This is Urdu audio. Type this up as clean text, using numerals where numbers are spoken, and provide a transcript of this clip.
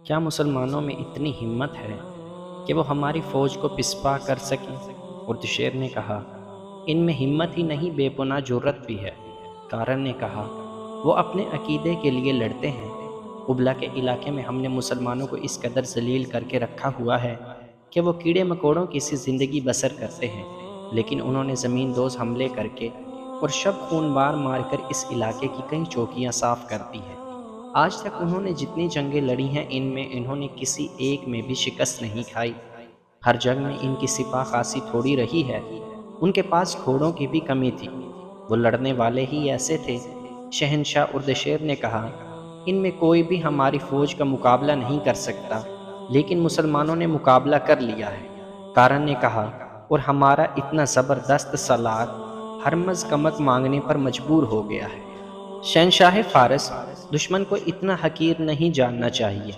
کیا مسلمانوں میں اتنی ہمت ہے کہ وہ ہماری فوج کو پسپا کر سکیں؟ اردشیر نے کہا، ان میں ہمت ہی نہیں بے پناہ جرت بھی ہے۔ کارن نے کہا، وہ اپنے عقیدے کے لیے لڑتے ہیں۔ ابلا کے علاقے میں ہم نے مسلمانوں کو اس قدر ذلیل کر کے رکھا ہوا ہے کہ وہ کیڑے مکوڑوں کی سی زندگی بسر کرتے ہیں، لیکن انہوں نے زمین دوز حملے کر کے اور شب خون بار مار کر اس علاقے کی کئی چوکیاں صاف کر دی ہیں۔ آج تک انہوں نے جتنی جنگیں لڑی ہیں ان میں انہوں نے کسی ایک میں بھی شکست نہیں کھائی۔ ہر جنگ میں ان کی سپاہ خاصی تھوڑی رہی ہے۔ ان کے پاس گھوڑوں کی بھی کمی تھی، وہ لڑنے والے ہی ایسے تھے۔ شہنشاہ اردشیر نے کہا، ان میں کوئی بھی ہماری فوج کا مقابلہ نہیں کر سکتا، لیکن مسلمانوں نے مقابلہ کر لیا ہے۔ کارن نے کہا، اور ہمارا اتنا زبردست سالار ہرمز کمک مانگنے پر مجبور ہو گیا ہے۔ شہنشاہ فارس، دشمن کو اتنا حقیر نہیں جاننا چاہیے۔